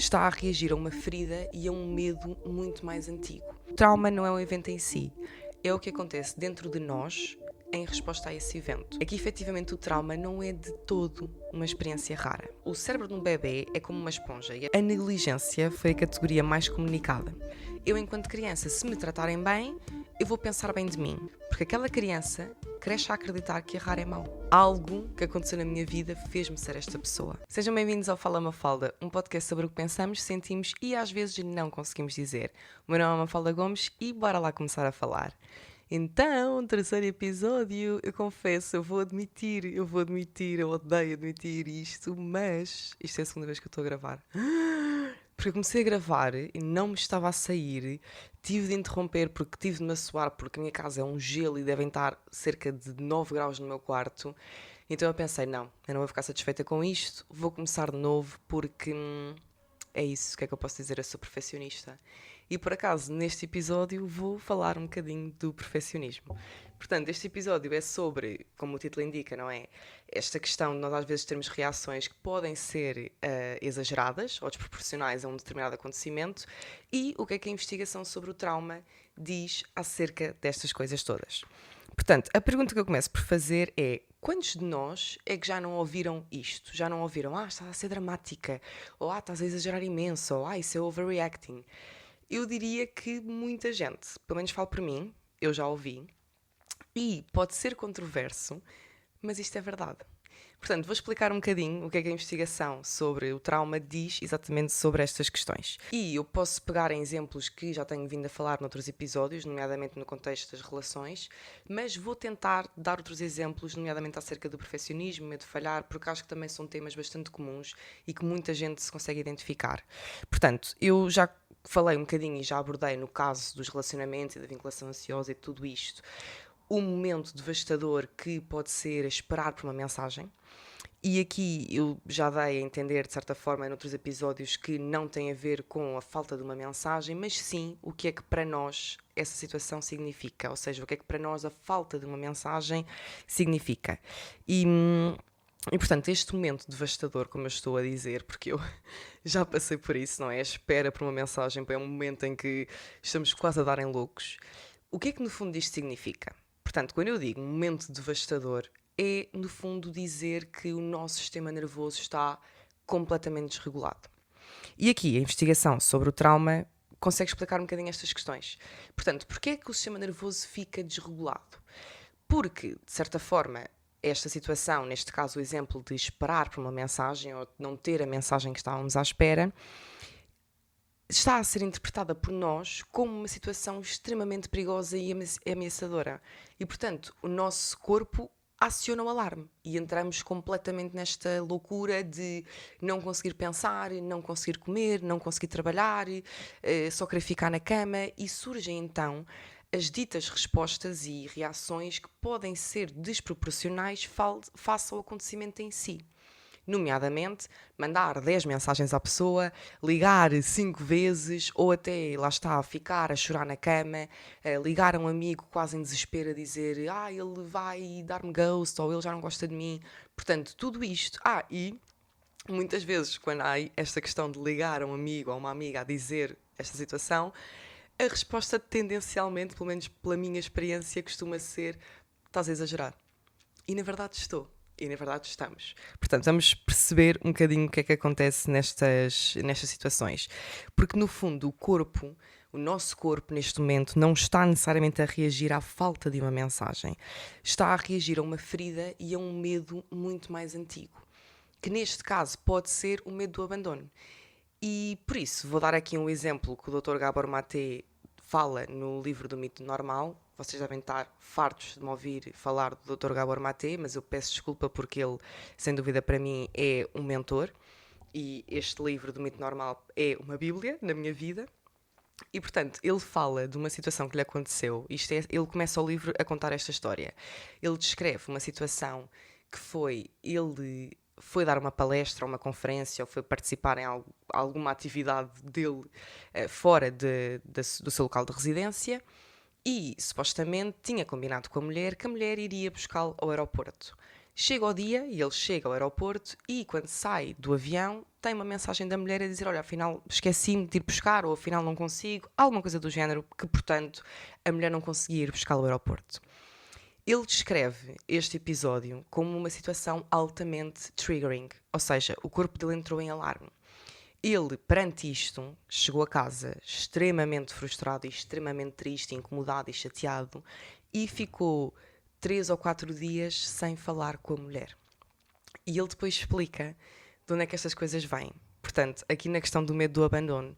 está a reagir a uma ferida e a um medo muito mais antigo. O trauma não é um evento em si, é o que acontece dentro de nós em resposta a esse evento. Aqui, efetivamente, o trauma não é de todo uma experiência rara. O cérebro de um bebê é como uma esponja e a negligência foi a categoria mais comunicada. Eu, enquanto criança, se me tratarem bem, eu vou pensar bem de mim, porque aquela criança cresce a acreditar que errar é mau. Algo que aconteceu na minha vida fez-me ser esta pessoa. Sejam bem-vindos ao Fala Mafalda, um podcast sobre o que pensamos, sentimos e às vezes não conseguimos dizer. O meu nome é Mafalda Gomes e bora lá começar a falar. Então, terceiro episódio, eu confesso, eu odeio admitir isto, mas isto é a segunda vez que eu estou a gravar. Porque eu comecei a gravar e não me estava a sair, tive de interromper porque tive de me assoar, porque a minha casa é um gelo e devem estar cerca de 9 graus no meu quarto. Então eu pensei, não, eu não vou ficar satisfeita com isto, vou começar de novo porque é isso, o que é que eu posso dizer? Eu sou perfeccionista. E por acaso, neste episódio, vou falar um bocadinho do perfeccionismo. Portanto, este episódio é sobre, como o título indica, não é? Esta questão de nós às vezes termos reações que podem ser exageradas ou desproporcionais a um determinado acontecimento e o que é que a investigação sobre o trauma diz acerca destas coisas todas. Portanto, a pergunta que eu começo por fazer é: quantos de nós é que já não ouviram isto? Já não ouviram, estás a ser dramática, ou estás a exagerar imenso, ou isso é overreacting? Eu diria que muita gente, pelo menos falo por mim, eu já ouvi, e pode ser controverso, mas isto é verdade. Portanto, vou explicar um bocadinho o que é que a investigação sobre o trauma diz exatamente sobre estas questões. E eu posso pegar em exemplos que já tenho vindo a falar noutros episódios, nomeadamente no contexto das relações, mas vou tentar dar outros exemplos, nomeadamente acerca do perfeccionismo, medo de falhar, porque acho que também são temas bastante comuns e que muita gente se consegue identificar. Portanto, eu já falei um bocadinho e já abordei no caso dos relacionamentos e da vinculação ansiosa e tudo isto, um momento devastador que pode ser esperar por uma mensagem. E aqui eu já dei a entender, de certa forma, em outros episódios, que não tem a ver com a falta de uma mensagem, mas sim o que é que para nós essa situação significa, ou seja, o que é que para nós a falta de uma mensagem significa. E portanto, este momento devastador, como eu estou a dizer, porque eu já passei por isso, não é? A espera por uma mensagem, é um momento em que estamos quase a dar em loucos. O que é que no fundo isto significa? Portanto, quando eu digo um momento devastador, é no fundo dizer que o nosso sistema nervoso está completamente desregulado. E aqui a investigação sobre o trauma consegue explicar um bocadinho estas questões. Portanto, porquê é que o sistema nervoso fica desregulado? Porque, de certa forma, esta situação, neste caso o exemplo de esperar por uma mensagem ou de não ter a mensagem que estávamos à espera, está a ser interpretada por nós como uma situação extremamente perigosa e ameaçadora. E, portanto, o nosso corpo aciona o alarme e entramos completamente nesta loucura de não conseguir pensar, não conseguir comer, não conseguir trabalhar, só querer ficar na cama, e surgem então as ditas respostas e reações que podem ser desproporcionais face ao acontecimento em si. Nomeadamente, mandar 10 mensagens à pessoa, ligar 5 vezes, ou até, lá está, ficar a chorar na cama, ligar a um amigo quase em desespero a dizer ele vai dar-me ghost, ou ele já não gosta de mim. Portanto, tudo isto. E muitas vezes, quando há esta questão de ligar a um amigo ou uma amiga a dizer esta situação, a resposta tendencialmente, pelo menos pela minha experiência, costuma ser: estás a exagerar. E na verdade estou. E na verdade estamos. Portanto, vamos perceber um bocadinho o que é que acontece nestas situações. Porque no fundo o nosso corpo neste momento não está necessariamente a reagir à falta de uma mensagem. Está a reagir a uma ferida e a um medo muito mais antigo. Que neste caso pode ser o medo do abandono. E por isso vou dar aqui um exemplo que o Dr. Gabor Maté fala no livro do Mito Normal. Vocês devem estar fartos de me ouvir falar do Dr. Gabor Maté, mas eu peço desculpa porque ele, sem dúvida para mim, é um mentor. E este livro do Mito Normal é uma bíblia na minha vida. E, portanto, ele fala de uma situação que lhe aconteceu. Ele começa o livro a contar esta história. Ele descreve uma situação que ele foi dar uma palestra, uma conferência, ou foi participar em alguma atividade dele fora do seu local de residência, e supostamente tinha combinado com a mulher que a mulher iria buscá-lo ao aeroporto. Chega ao dia e ele chega ao aeroporto, e quando sai do avião tem uma mensagem da mulher a dizer, olha, afinal esqueci-me de ir buscar, ou afinal não consigo, alguma coisa do género, que portanto a mulher não conseguia ir buscar ao aeroporto. Ele descreve este episódio como uma situação altamente triggering, ou seja, o corpo dele entrou em alarme. Ele, perante isto, chegou a casa extremamente frustrado e extremamente triste, incomodado e chateado e ficou 3 ou 4 dias sem falar com a mulher. E ele depois explica de onde é que estas coisas vêm. Portanto, aqui na questão do medo do abandono,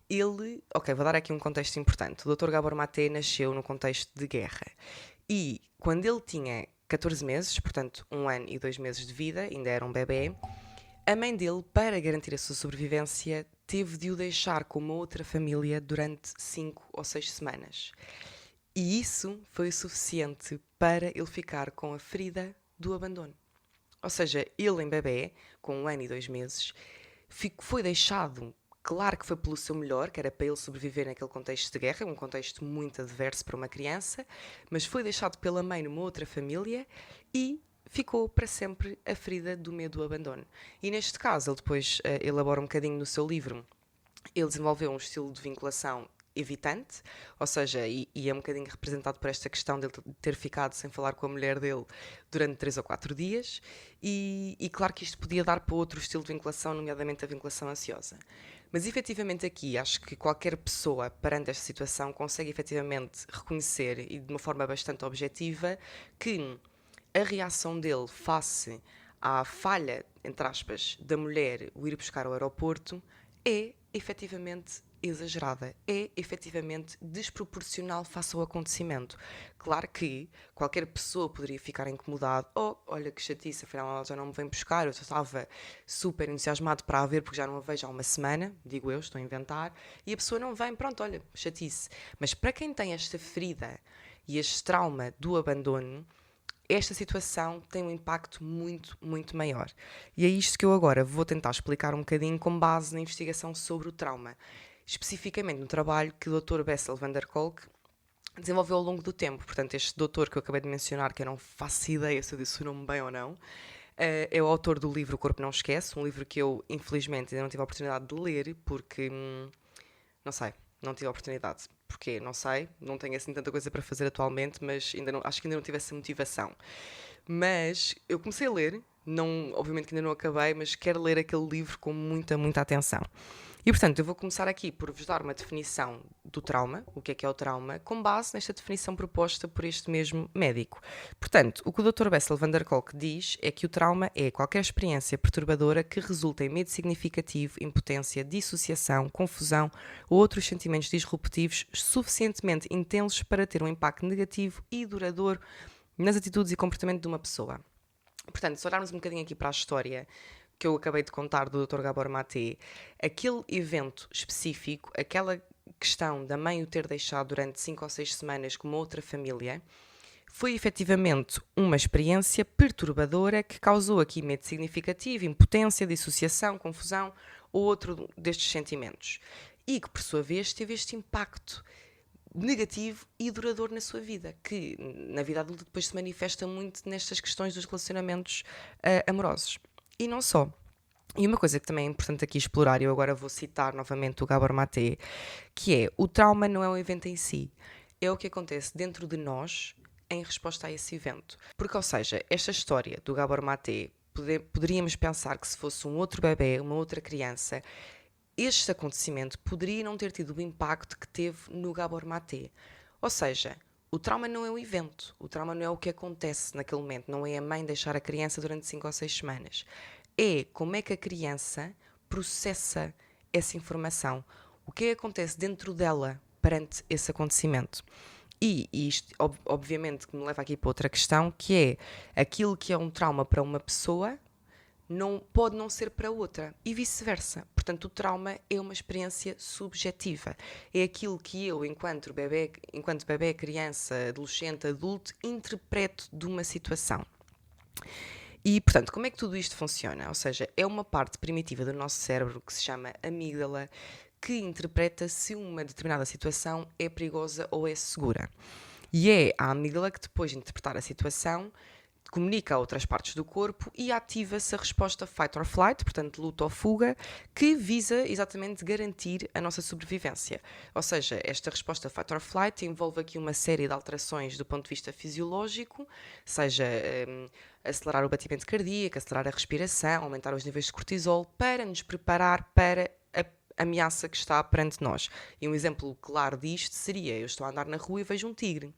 vou dar aqui um contexto importante. O Dr. Gabor Maté nasceu no contexto de guerra. E quando ele tinha 14 meses, portanto 1 ano e 2 meses de vida, ainda era um bebê, a mãe dele, para garantir a sua sobrevivência, teve de o deixar com uma outra família durante 5 ou 6 semanas. E isso foi o suficiente para ele ficar com a ferida do abandono. Ou seja, ele em bebê, com 1 ano e 2 meses, foi deixado, claro que foi pelo seu melhor, que era para ele sobreviver naquele contexto de guerra, um contexto muito adverso para uma criança, mas foi deixado pela mãe numa outra família e ficou para sempre a ferida do medo do abandono. E neste caso, ele depois elabora um bocadinho no seu livro, ele desenvolveu um estilo de vinculação evitante, ou seja, e é um bocadinho representado por esta questão de ele ter ficado sem falar com a mulher dele durante 3 ou 4 dias, e claro que isto podia dar para outro estilo de vinculação, nomeadamente a vinculação ansiosa. Mas efetivamente aqui, acho que qualquer pessoa perante esta situação consegue efetivamente reconhecer, e de uma forma bastante objetiva, que a reação dele face à falha, entre aspas, da mulher o ir buscar ao aeroporto é efetivamente exagerada, é efetivamente desproporcional face ao acontecimento. Claro que qualquer pessoa poderia ficar incomodado, olha que chatice, afinal ela já não me vem buscar, eu já estava super entusiasmado para a ver porque já não a vejo há uma semana, digo eu, estou a inventar, e a pessoa não vem, pronto, olha, chatice. Mas para quem tem esta ferida e este trauma do abandono, esta situação tem um impacto muito, muito maior. E é isto que eu agora vou tentar explicar um bocadinho com base na investigação sobre o trauma. Especificamente no trabalho que o Dr. Bessel van der Kolk desenvolveu ao longo do tempo. Portanto, este doutor que eu acabei de mencionar, que eu não faço ideia se eu disse o nome bem ou não, é o autor do livro O Corpo Não Esquece, um livro que eu, infelizmente, ainda não tive a oportunidade de ler, porque, não sei, não tive a oportunidade. Porquê? Não sei, não tenho assim tanta coisa para fazer atualmente, mas acho que ainda não tive essa motivação. Mas eu comecei a ler, obviamente que ainda não acabei, mas quero ler aquele livro com muita, muita atenção. E, portanto, eu vou começar aqui por vos dar uma definição do trauma, o que é o trauma, com base nesta definição proposta por este mesmo médico. Portanto, o que o Dr. Bessel van der Kolk diz é que o trauma é qualquer experiência perturbadora que resulta em medo significativo, impotência, dissociação, confusão ou outros sentimentos disruptivos suficientemente intensos para ter um impacto negativo e duradouro nas atitudes e comportamento de uma pessoa. Portanto, se olharmos um bocadinho aqui para a história que eu acabei de contar do Dr. Gabor Maté, aquele evento específico, aquela questão da mãe o ter deixado durante 5 ou 6 semanas com uma outra família, foi efetivamente uma experiência perturbadora que causou aqui medo significativo, impotência, dissociação, confusão ou outro destes sentimentos. E que, por sua vez, teve este impacto negativo e duradouro na sua vida, que na vida adulta depois se manifesta muito nestas questões dos relacionamentos amorosos. E não só. E uma coisa que também é importante aqui explorar, e eu agora vou citar novamente o Gabor Maté, que é, o trauma não é um evento em si, é o que acontece dentro de nós em resposta a esse evento. Porque, ou seja, esta história do Gabor Maté, poderíamos pensar que se fosse um outro bebê, uma outra criança, este acontecimento poderia não ter tido o impacto que teve no Gabor Maté. Ou seja, o trauma não é o evento, o trauma não é o que acontece naquele momento, não é a mãe deixar a criança durante 5 ou 6 semanas. É como é que a criança processa essa informação, o que acontece dentro dela perante esse acontecimento. E isto, obviamente, que me leva aqui para outra questão, que é aquilo que é um trauma para uma pessoa, pode não ser para outra e vice-versa. Portanto, o trauma é uma experiência subjetiva. É aquilo que eu, enquanto bebê, criança, adolescente, adulto, interpreto de uma situação. E, portanto, como é que tudo isto funciona? Ou seja, é uma parte primitiva do nosso cérebro que se chama amígdala, que interpreta se uma determinada situação é perigosa ou é segura. E é a amígdala que, depois de interpretar a situação, comunica a outras partes do corpo e ativa-se a resposta fight or flight, portanto luta ou fuga, que visa exatamente garantir a nossa sobrevivência. Ou seja, esta resposta fight or flight envolve aqui uma série de alterações do ponto de vista fisiológico, seja acelerar o batimento cardíaco, acelerar a respiração, aumentar os níveis de cortisol, para nos preparar para a ameaça que está perante nós. E um exemplo claro disto seria, eu estou a andar na rua e vejo um tigre.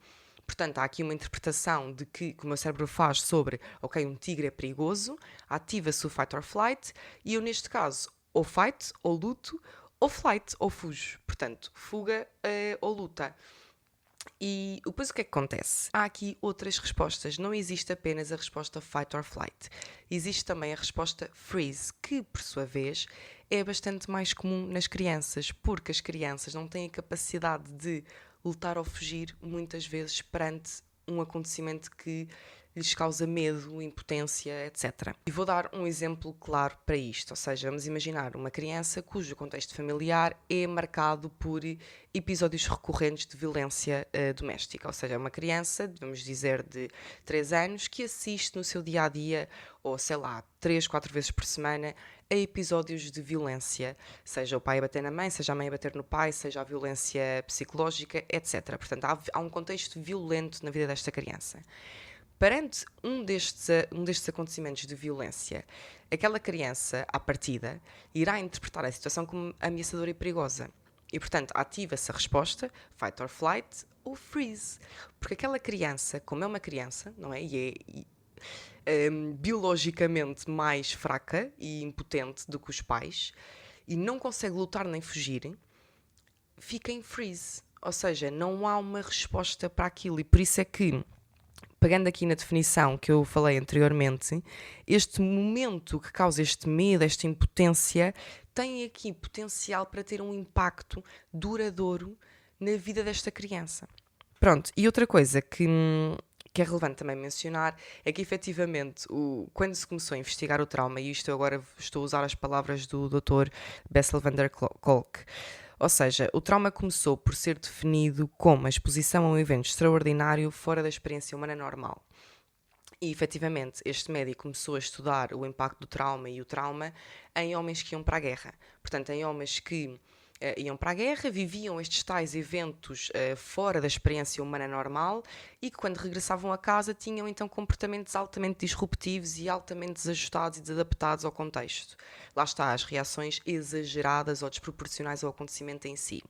Portanto, há aqui uma interpretação de que o meu cérebro faz sobre, ok, um tigre é perigoso, ativa-se o fight or flight, e eu neste caso, ou fight, ou luto, ou flight, ou fujo. Portanto, fuga ou luta. E depois o que é que acontece? Há aqui outras respostas. Não existe apenas a resposta fight or flight. Existe também a resposta freeze, que, por sua vez, é bastante mais comum nas crianças, porque as crianças não têm a capacidade de lutar ou fugir muitas vezes perante um acontecimento que lhes causa medo, impotência, etc. E vou dar um exemplo claro para isto, ou seja, vamos imaginar uma criança cujo contexto familiar é marcado por episódios recorrentes de violência doméstica, ou seja, uma criança, vamos dizer, de 3 anos, que assiste no seu dia-a-dia, ou sei lá, 3, 4 vezes por semana, a episódios de violência, seja o pai a bater na mãe, seja a mãe a bater no pai, seja a violência psicológica, etc. Portanto, há um contexto violento na vida desta criança. Perante um destes acontecimentos de violência, aquela criança, à partida, irá interpretar a situação como ameaçadora e perigosa. E, portanto, ativa-se a resposta, fight or flight, ou freeze. Porque aquela criança, como é uma criança, não é? E é biologicamente mais fraca e impotente do que os pais, e não consegue lutar nem fugir, fica em freeze. Ou seja, não há uma resposta para aquilo. E por isso é que, pegando aqui na definição que eu falei anteriormente, este momento que causa este medo, esta impotência, tem aqui potencial para ter um impacto duradouro na vida desta criança. Pronto, e outra coisa que é relevante também mencionar é que, efetivamente, quando se começou a investigar o trauma, e isto eu agora estou a usar as palavras do Dr. Bessel van der Kolk, ou seja, o trauma começou por ser definido como a exposição a um evento extraordinário fora da experiência humana normal. E, efetivamente, este médico começou a estudar o impacto do trauma e o trauma em homens que iam para a guerra. Portanto, em homens que iam para a guerra, viviam estes tais eventos fora da experiência humana normal e que, quando regressavam a casa, tinham então comportamentos altamente disruptivos e altamente desajustados e desadaptados ao contexto. Lá está, as reações exageradas ou desproporcionais ao acontecimento em si.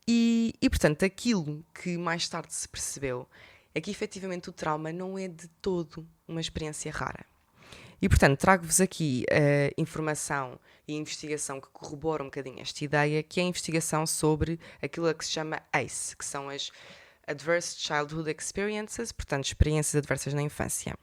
E portanto, aquilo que mais tarde se percebeu é que, efetivamente, o trauma não é de todo uma experiência rara. E, portanto, trago-vos aqui a informação e investigação que corrobora um bocadinho esta ideia, que é a investigação sobre aquilo que se chama ACE, que são as Adverse Childhood Experiences, portanto, experiências adversas na infância.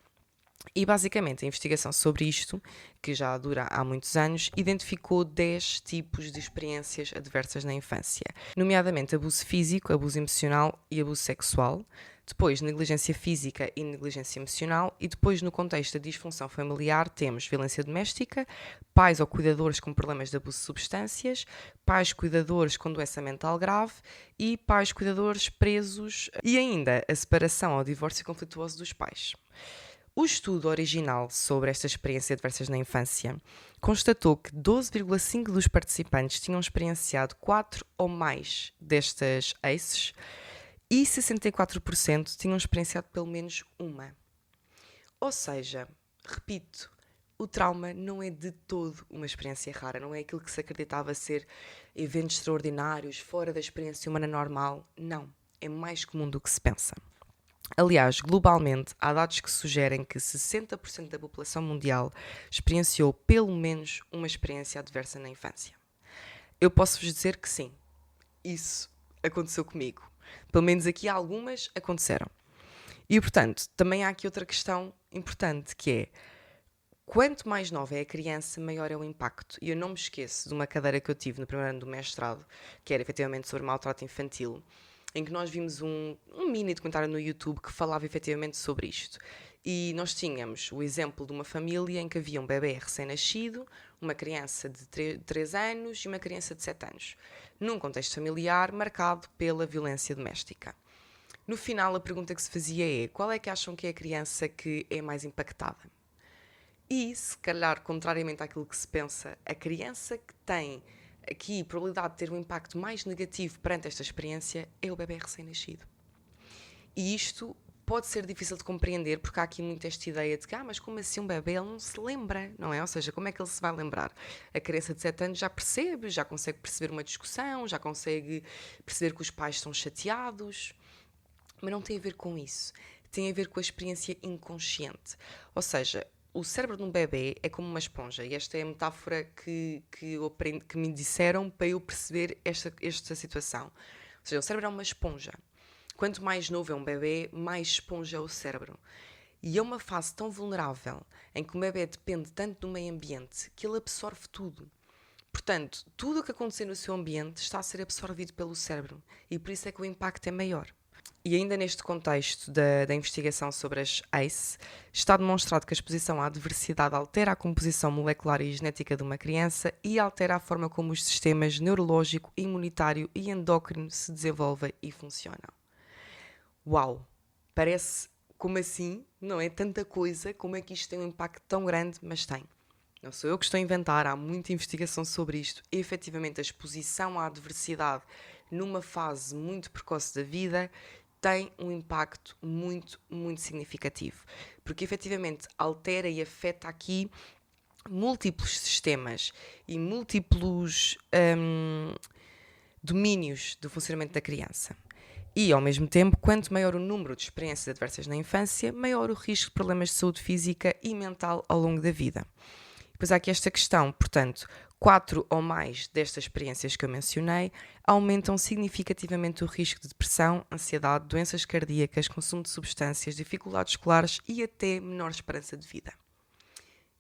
E, basicamente, a investigação sobre isto, que já dura há muitos anos, identificou 10 tipos de experiências adversas na infância, nomeadamente abuso físico, abuso emocional e abuso sexual, depois negligência física e negligência emocional, e depois, no contexto da disfunção familiar, temos violência doméstica, pais ou cuidadores com problemas de abuso de substâncias, pais cuidadores com doença mental grave e pais cuidadores presos, e ainda a separação ou divórcio conflituoso dos pais. O estudo original sobre estas experiências adversas na infância constatou que 12,5% dos participantes tinham experienciado 4 ou mais destas ACEs e 64% tinham experienciado pelo menos uma. Ou seja, repito, o trauma não é de todo uma experiência rara, não é aquilo que se acreditava ser eventos extraordinários, fora da experiência humana normal. Não, é mais comum do que se pensa. Aliás, globalmente, há dados que sugerem que 60% da população mundial experienciou pelo menos uma experiência adversa na infância. Eu posso-vos dizer que sim, isso aconteceu comigo. Pelo menos aqui algumas aconteceram. E, portanto, também há aqui outra questão importante, que é: quanto mais nova é a criança, maior é o impacto. E eu não me esqueço de uma cadeira que eu tive no primeiro ano do mestrado, que era efetivamente sobre maltrato infantil, em que nós vimos um mini documentário no YouTube que falava efetivamente sobre isto. E nós tínhamos o exemplo de uma família em que havia um bebê recém-nascido, uma criança de 3 anos e uma criança de 7 anos, num contexto familiar marcado pela violência doméstica. No final, a pergunta que se fazia é: qual é que acham que é a criança que é mais impactada? E, se calhar, contrariamente àquilo que se pensa, a criança que tem aqui a probabilidade de ter um impacto mais negativo perante esta experiência é o bebê recém-nascido. E isto pode ser difícil de compreender, porque há aqui muito esta ideia de que, mas como assim um bebê, ele não se lembra, não é? Ou seja, como é que ele se vai lembrar? A criança de 7 anos já percebe, já consegue perceber uma discussão, já consegue perceber que os pais estão chateados, mas não tem a ver com isso. Tem a ver com a experiência inconsciente. Ou seja, o cérebro de um bebê é como uma esponja, e esta é a metáfora que me disseram para eu perceber esta situação. Ou seja, o cérebro é uma esponja. Quanto mais novo é um bebê, mais esponja é o cérebro. E é uma fase tão vulnerável, em que o bebê depende tanto do meio ambiente, que ele absorve tudo. Portanto, tudo o que acontecer no seu ambiente está a ser absorvido pelo cérebro, e por isso é que o impacto é maior. E ainda neste contexto da investigação sobre as ACE, está demonstrado que a exposição à diversidade altera a composição molecular e genética de uma criança e altera a forma como os sistemas neurológico, imunitário e endócrino se desenvolvem e funcionam. Uau! Parece como assim, não é tanta coisa, como é que isto tem um impacto tão grande, mas tem. Não sou eu que estou a inventar, há muita investigação sobre isto. E, efetivamente, a exposição à diversidade numa fase muito precoce da vida tem um impacto muito, muito significativo. Porque, efetivamente, altera e afeta aqui múltiplos sistemas e múltiplos domínios do funcionamento da criança. E, ao mesmo tempo, quanto maior o número de experiências adversas na infância, maior o risco de problemas de saúde física e mental ao longo da vida. Depois há aqui esta questão, portanto, 4 ou mais destas experiências que eu mencionei aumentam significativamente o risco de depressão, ansiedade, doenças cardíacas, consumo de substâncias, dificuldades escolares e até menor esperança de vida.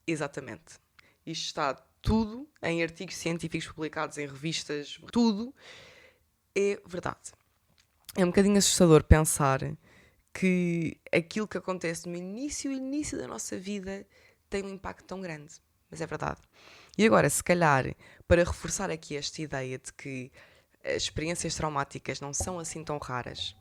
Exatamente. Isto está tudo em artigos científicos publicados em revistas, tudo é verdade. É um bocadinho assustador pensar que aquilo que acontece no início da nossa vida tem um impacto tão grande. Mas é verdade. E agora, se calhar, para reforçar aqui esta ideia de que as experiências traumáticas não são assim tão raras,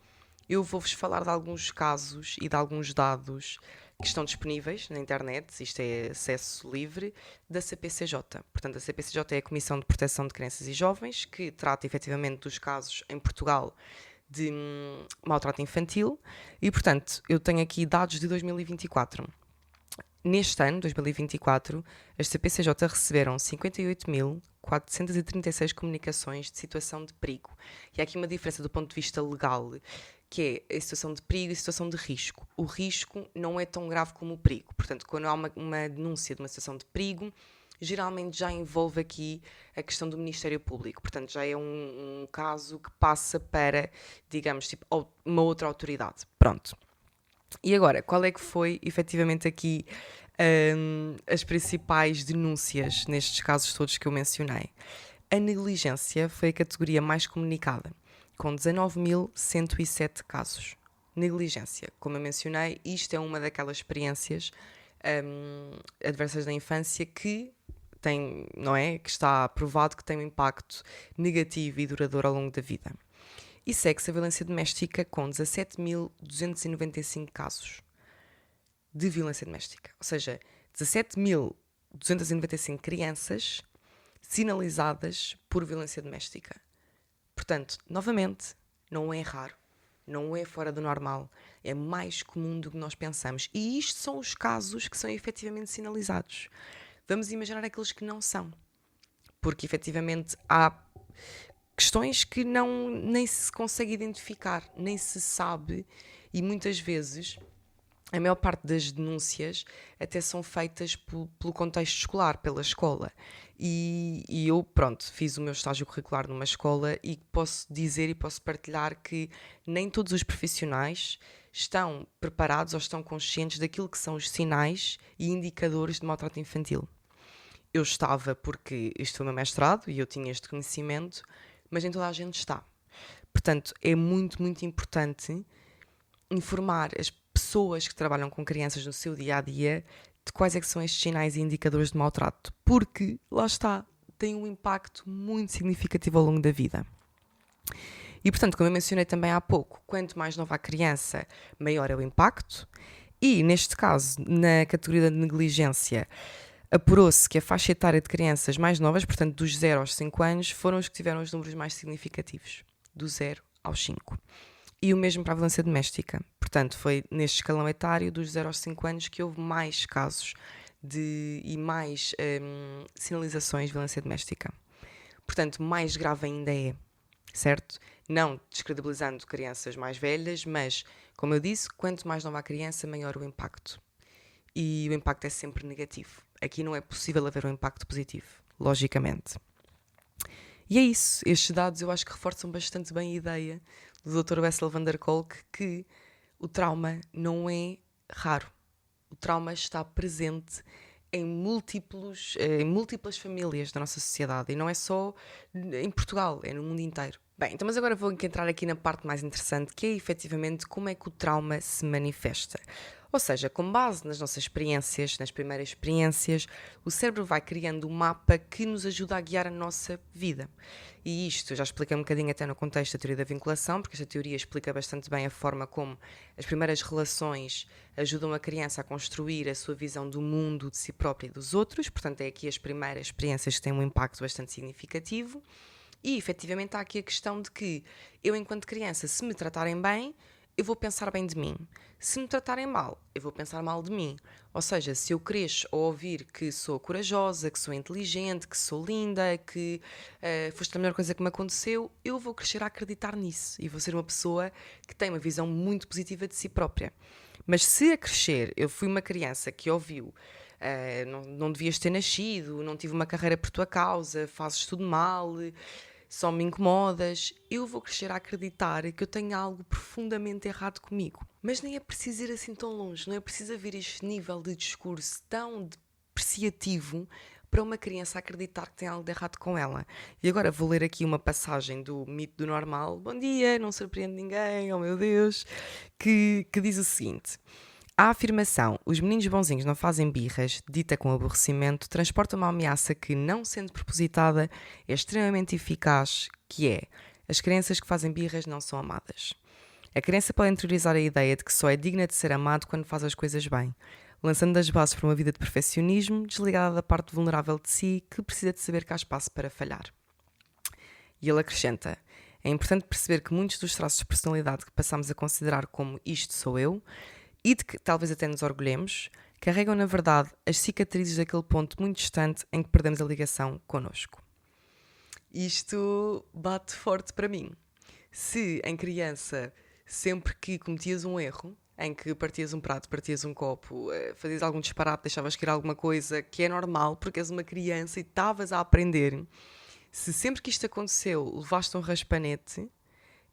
eu vou-vos falar de alguns casos e de alguns dados que estão disponíveis na internet, isto é acesso livre, da CPCJ. Portanto, a CPCJ é a Comissão de Proteção de Crianças e Jovens, que trata efetivamente dos casos em Portugal de maltrato infantil, e portanto eu tenho aqui dados de 2024. Neste ano, 2024, as CPCJ receberam 58.436 comunicações de situação de perigo. E há aqui uma diferença do ponto de vista legal, que é a situação de perigo e a situação de risco. O risco não é tão grave como o perigo. Portanto, quando há uma denúncia de uma situação de perigo, geralmente já envolve aqui a questão do Ministério Público. Portanto, já é um caso que passa para, digamos, tipo, uma outra autoridade. Pronto. E agora, qual é que foi efetivamente aqui as principais denúncias nestes casos todos que eu mencionei? A negligência foi a categoria mais comunicada, com 19.107 casos. Negligência, como eu mencionei, isto é uma daquelas experiências adversas da infância que tem, não é? Que está provado que tem um impacto negativo e duradouro ao longo da vida. E segue-se a violência doméstica com 17.295 casos de violência doméstica. Ou seja, 17.295 crianças sinalizadas por violência doméstica. Portanto, novamente, não é raro, não é fora do normal, é mais comum do que nós pensamos. E isto são os casos que são efetivamente sinalizados. Vamos imaginar aqueles que não são. Porque efetivamente há questões que nem se consegue identificar, nem se sabe, e muitas vezes a maior parte das denúncias até são feitas pelo contexto escolar, pela escola. E eu, pronto, fiz o meu estágio curricular numa escola e posso dizer e posso partilhar que nem todos os profissionais estão preparados ou estão conscientes daquilo que são os sinais e indicadores de maltrato infantil. Eu estava porque isto foi o meu mestrado e eu tinha este conhecimento, mas nem toda a gente está. Portanto, é muito, muito importante informar as pessoas que trabalham com crianças no seu dia-a-dia de quais é que são estes sinais e indicadores de maltrato, porque, lá está, tem um impacto muito significativo ao longo da vida. E, portanto, como eu mencionei também há pouco, quanto mais nova a criança, maior é o impacto. E, neste caso, na categoria da negligência, apurou-se que a faixa etária de crianças mais novas, portanto dos 0 aos 5 anos, foram os que tiveram os números mais significativos, do 0 aos 5. E o mesmo para a violência doméstica. Portanto, foi neste escalão etário, dos 0 aos 5 anos, que houve mais casos e mais sinalizações de violência doméstica. Portanto, mais grave ainda é, certo? Não descredibilizando crianças mais velhas, mas, como eu disse, quanto mais nova a criança, maior o impacto. E o impacto é sempre negativo. Aqui não é possível haver um impacto positivo, logicamente. E é isso. Estes dados eu acho que reforçam bastante bem a ideia do Dr. Bessel van der Kolk que o trauma não é raro. O trauma está presente em múltiplas famílias da nossa sociedade. E não é só em Portugal, é no mundo inteiro. Bem, então mas agora vou entrar aqui na parte mais interessante, que é efetivamente como é que o trauma se manifesta. Ou seja, com base nas nossas experiências, nas primeiras experiências, o cérebro vai criando um mapa que nos ajuda a guiar a nossa vida. E isto eu já expliquei um bocadinho até no contexto da teoria da vinculação, porque esta teoria explica bastante bem a forma como as primeiras relações ajudam a criança a construir a sua visão do mundo, de si própria e dos outros. Portanto, é aqui as primeiras experiências que têm um impacto bastante significativo. E, efetivamente, há aqui a questão de que eu, enquanto criança, se me tratarem bem, eu vou pensar bem de mim. Se me tratarem mal, eu vou pensar mal de mim. Ou seja, se eu cresço a ouvir que sou corajosa, que sou inteligente, que sou linda, que foste a melhor coisa que me aconteceu, eu vou crescer a acreditar nisso e vou ser uma pessoa que tem uma visão muito positiva de si própria. Mas se a crescer eu fui uma criança que ouviu não devias ter nascido, não tive uma carreira por tua causa, fazes tudo mal, só me incomodas, eu vou crescer a acreditar que eu tenho algo profundamente errado comigo. Mas nem é preciso ir assim tão longe, não é preciso haver este nível de discurso tão depreciativo para uma criança acreditar que tem algo de errado com ela. E agora vou ler aqui uma passagem do Mito do Normal, bom dia, não surpreende ninguém, oh meu Deus, que diz o seguinte: a afirmação "os meninos bonzinhos não fazem birras", dita com aborrecimento, transporta uma ameaça que, não sendo propositada, é extremamente eficaz, que é: as crianças que fazem birras não são amadas. A criança pode interiorizar a ideia de que só é digna de ser amado quando faz as coisas bem, lançando as bases para uma vida de perfeccionismo, desligada da parte vulnerável de si, que precisa de saber que há espaço para falhar. E ele acrescenta: é importante perceber que muitos dos traços de personalidade que passamos a considerar como "isto sou eu", e de que talvez até nos orgulhemos, carregam na verdade as cicatrizes daquele ponto muito distante em que perdemos a ligação connosco. Isto bate forte para mim. Se em criança, sempre que cometias um erro, em que partias um prato, partias um copo, fazias algum disparate, deixavas cair alguma coisa, que é normal porque és uma criança e estavas a aprender, se sempre que isto aconteceu levaste um raspanete,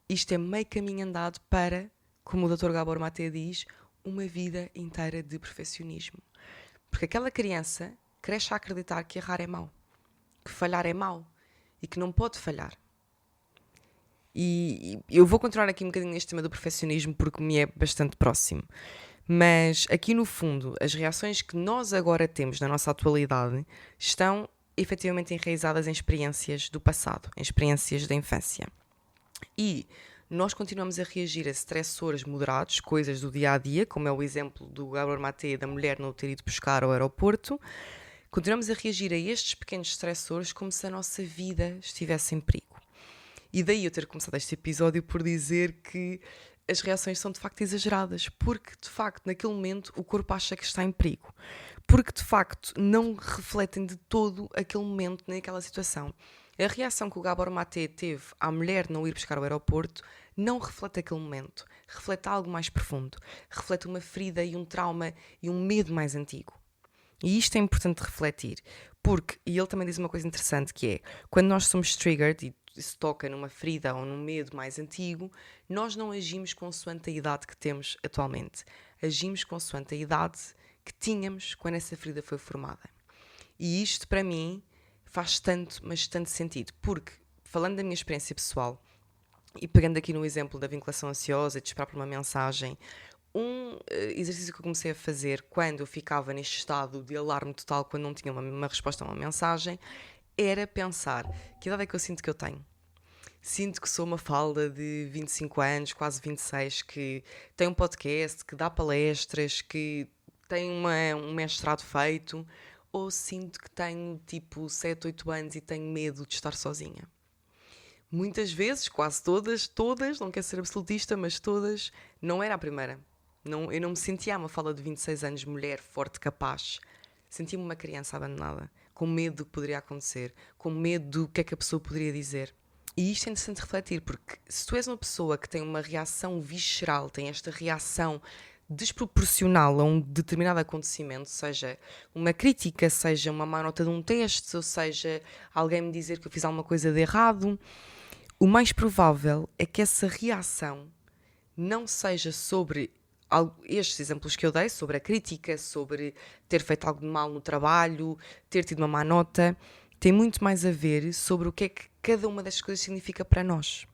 isto é meio caminho andado para, como o Dr. Gabor Maté diz, uma vida inteira de perfeccionismo. Porque aquela criança cresce a acreditar que errar é mau, que falhar é mau e que não pode falhar. E eu vou continuar aqui um bocadinho neste tema do perfeccionismo porque me é bastante próximo. Mas aqui no fundo, as reações que nós agora temos na nossa atualidade estão efetivamente enraizadas em experiências do passado, em experiências da infância. E nós continuamos a reagir a stressores moderados, coisas do dia-a-dia, como é o exemplo do Gabor Maté da mulher não ter ido buscar ao aeroporto. Continuamos a reagir a estes pequenos stressores como se a nossa vida estivesse em perigo. E daí eu ter começado este episódio por dizer que as reações são de facto exageradas, porque de facto naquele momento o corpo acha que está em perigo, porque de facto não refletem de todo aquele momento nem aquela situação. A reação que o Gabor Maté teve à mulher não ir buscar ao aeroporto não reflete aquele momento, reflete algo mais profundo, reflete uma ferida e um trauma e um medo mais antigo. E isto é importante refletir, porque, e ele também diz uma coisa interessante que é, quando nós somos triggered e se toca numa ferida ou num medo mais antigo, nós não agimos consoante a idade que temos atualmente, agimos consoante a idade que tínhamos quando essa ferida foi formada. E isto para mim faz tanto, mas tanto sentido, porque, falando da minha experiência pessoal, e pegando aqui no exemplo da vinculação ansiosa e de esperar por uma mensagem, um exercício que eu comecei a fazer quando eu ficava neste estado de alarme total, quando não tinha uma resposta a uma mensagem, era pensar: que idade é que eu sinto que eu tenho? Sinto que sou uma falda de 25 anos, quase 26, que tem um podcast, que dá palestras, que tem um mestrado feito, ou sinto que tenho tipo 7, 8 anos e tenho medo de estar sozinha? Muitas vezes, quase todas, não quero ser absolutista, mas todas, não era a primeira. Não, eu não me sentia uma fala de 26 anos, mulher, forte, capaz. Sentia-me uma criança abandonada, com medo do que poderia acontecer, com medo do que é que a pessoa poderia dizer. E isto é interessante refletir, porque se tu és uma pessoa que tem uma reação visceral, tem esta reação desproporcional a um determinado acontecimento, seja uma crítica, seja uma má nota de um teste, ou seja alguém me dizer que eu fiz alguma coisa de errado, o mais provável é que essa reação não seja sobre estes exemplos que eu dei, sobre a crítica, sobre ter feito algo de mal no trabalho, ter tido uma má nota, tem muito mais a ver sobre o que é que cada uma destas coisas significa para nós.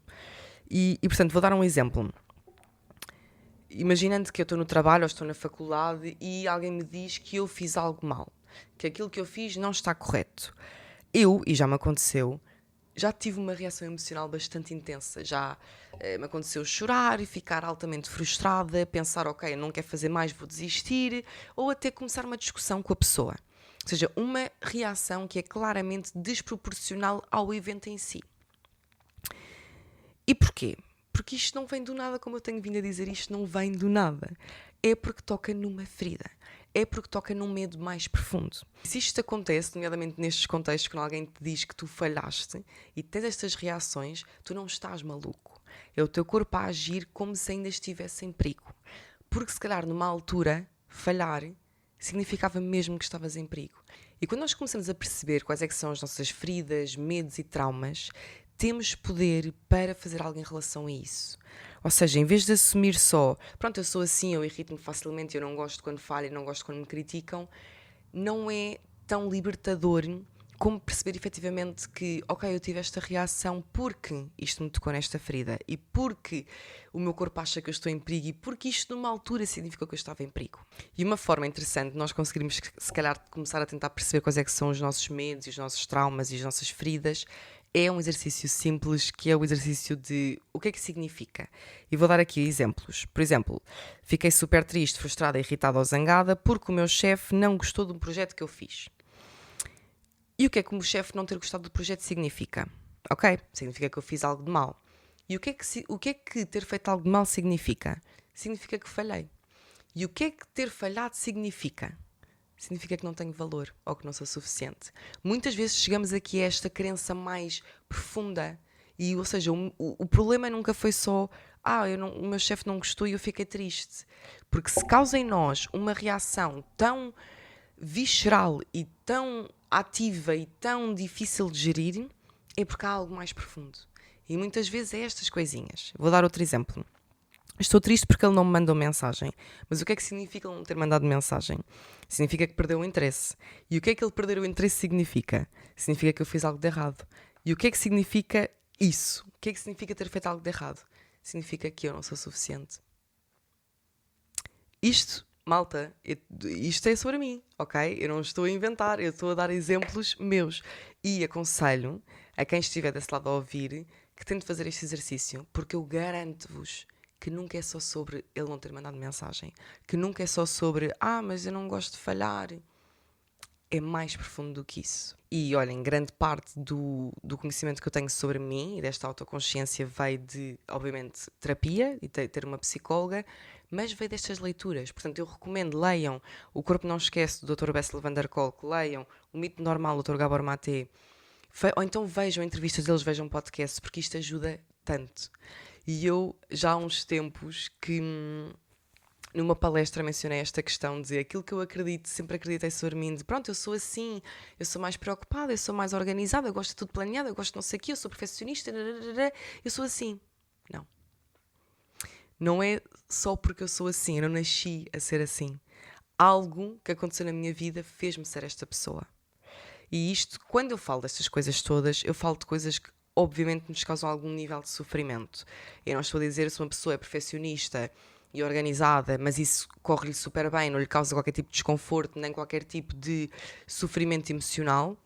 E portanto, vou dar um exemplo. Imaginando que eu estou no trabalho ou estou na faculdade e alguém me diz que eu fiz algo mal, que aquilo que eu fiz não está correto. E já me aconteceu, já tive uma reação emocional bastante intensa. Já me aconteceu chorar e ficar altamente frustrada, pensar, ok, não quero fazer mais, vou desistir, ou até começar uma discussão com a pessoa. Ou seja, uma reação que é claramente desproporcional ao evento em si. E porquê? Porque isto não vem do nada, como eu tenho vindo a dizer, isto não vem do nada. É porque toca numa ferida. É porque toca num medo mais profundo. Se isto acontece, nomeadamente nestes contextos, quando alguém te diz que tu falhaste e tens estas reações, tu não estás maluco. É o teu corpo a agir como se ainda estivesse em perigo. Porque se calhar numa altura, falhar significava mesmo que estavas em perigo. E quando nós começamos a perceber quais é que são as nossas feridas, medos e traumas, temos poder para fazer algo em relação a isso. Ou seja, em vez de assumir só, pronto, eu sou assim, eu irrito-me facilmente, eu não gosto quando falho, eu não gosto quando me criticam, não é tão libertador como perceber efetivamente que, ok, eu tive esta reação porque isto me tocou nesta ferida e porque o meu corpo acha que eu estou em perigo e porque isto numa altura significou que eu estava em perigo. E uma forma interessante de nós conseguirmos, se calhar, começar a tentar perceber quais é que são os nossos medos e os nossos traumas e as nossas feridas é um exercício simples, que é o exercício de o que é que significa. E vou dar aqui exemplos. Por exemplo, fiquei super triste, frustrada, irritada ou zangada porque o meu chefe não gostou de um projeto que eu fiz. E o que é que o chefe não ter gostado do projeto significa? Ok, significa que eu fiz algo de mal. E o que é que ter feito algo de mal significa? Significa que falhei. E o que é que ter falhado significa? Significa que não tenho valor ou que não sou suficiente. Muitas vezes chegamos aqui a esta crença mais profunda. E, ou seja, o problema nunca foi só o meu chefe não gostou e eu fiquei triste. Porque se causa em nós uma reação tão visceral e tão ativa e tão difícil de gerir, é porque há algo mais profundo. E muitas vezes é estas coisinhas. Vou dar outro exemplo. Estou triste porque ele não me mandou mensagem. Mas o que é que significa ele não ter mandado mensagem? Significa que perdeu o interesse. E o que é que ele perder o interesse significa? Significa que eu fiz algo de errado. E o que é que significa isso? O que é que significa ter feito algo de errado? Significa que eu não sou suficiente. Isto, malta, isto é sobre mim, ok? Eu não estou a inventar, eu estou a dar exemplos meus. E aconselho a quem estiver desse lado a ouvir que tente fazer este exercício, porque eu garanto-vos que nunca é só sobre ele não ter mandado mensagem, que nunca é só sobre, mas eu não gosto de falhar. É mais profundo do que isso. E olhem, grande parte do conhecimento que eu tenho sobre mim e desta autoconsciência veio de, obviamente, terapia e ter uma psicóloga, mas veio destas leituras. Portanto, eu recomendo, leiam O Corpo Não Esquece, do Dr. Bessel van der Kolk, leiam O Mito Normal, do Dr. Gabor Maté, ou então vejam entrevistas deles, vejam podcasts, porque isto ajuda tanto. E eu, já há uns tempos, que numa palestra mencionei esta questão de aquilo que eu acredito, sempre acreditei sobre mim, de pronto, eu sou assim, eu sou mais preocupada, eu sou mais organizada, eu gosto de tudo planeado, eu gosto de não sei o quê, eu sou perfeccionista, eu sou assim. Não. Não é só porque eu sou assim, eu não nasci a ser assim. Algo que aconteceu na minha vida fez-me ser esta pessoa. E isto, quando eu falo destas coisas todas, eu falo de coisas que obviamente nos causam algum nível de sofrimento. Eu não estou a dizer se uma pessoa é perfeccionista e organizada, mas isso corre-lhe super bem, não lhe causa qualquer tipo de desconforto, nem qualquer tipo de sofrimento emocional.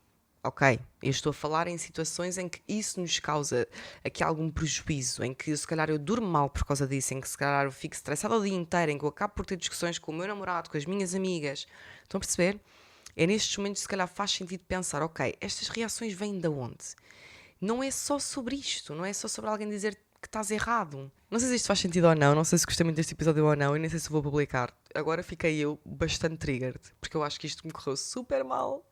Ok, eu estou a falar em situações em que isso nos causa aqui algum prejuízo, em que se calhar eu durmo mal por causa disso, em que se calhar eu fico estressada o dia inteiro, em que eu acabo por ter discussões com o meu namorado, com as minhas amigas. Estão a perceber? É nestes momentos que se calhar faz sentido pensar, ok, estas reações vêm de onde? Não é só sobre isto, não é só sobre alguém dizer que estás errado. Não sei se isto faz sentido ou não sei se gostei muito deste episódio ou não, e nem sei se vou publicar. Agora fiquei eu bastante triggered, porque eu acho que isto me correu super mal.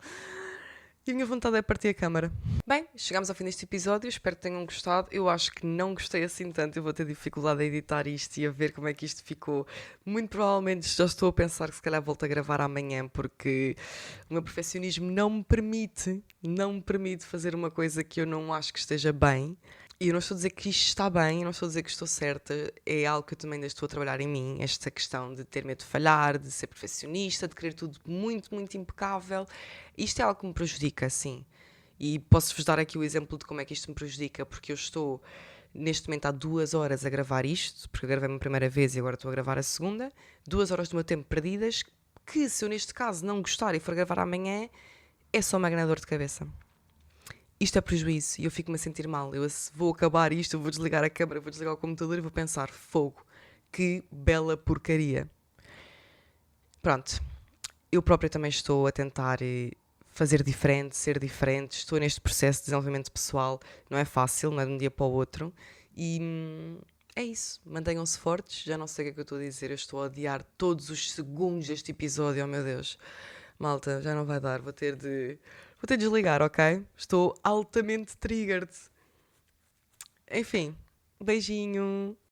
E a minha vontade é partir a câmara. Bem, chegamos ao fim deste episódio, espero que tenham gostado. Eu acho que não gostei assim tanto, eu vou ter dificuldade a editar isto e a ver como é que isto ficou. Muito provavelmente já estou a pensar que se calhar volto a gravar amanhã, porque o meu perfeccionismo não me permite fazer uma coisa que eu não acho que esteja bem. E eu não estou a dizer que isto está bem, eu não estou a dizer que estou certa, é algo que eu também ainda estou a trabalhar em mim, esta questão de ter medo de falhar, de ser perfeccionista, de querer tudo muito, muito impecável. Isto é algo que me prejudica, sim. E posso-vos dar aqui o exemplo de como é que isto me prejudica, porque eu estou neste momento há 2 horas a gravar isto, porque eu gravei a primeira vez e agora estou a gravar a segunda, 2 horas do meu tempo perdidas, que se eu neste caso não gostar e for gravar amanhã, é só uma grande dor de cabeça. Isto é prejuízo e eu fico-me a sentir mal. Eu vou acabar isto, eu vou desligar a câmera, vou desligar o computador e vou pensar, fogo, que bela porcaria. Pronto, eu própria também estou a tentar fazer diferente, ser diferente, estou neste processo de desenvolvimento pessoal, não é fácil, não é de um dia para o outro e é isso, mantenham-se fortes, já não sei o que é que eu estou a dizer, eu estou a odiar todos os segundos deste episódio, oh meu Deus. Malta, já não vai dar, vou ter de desligar, ok? Estou altamente triggered. Enfim, beijinho.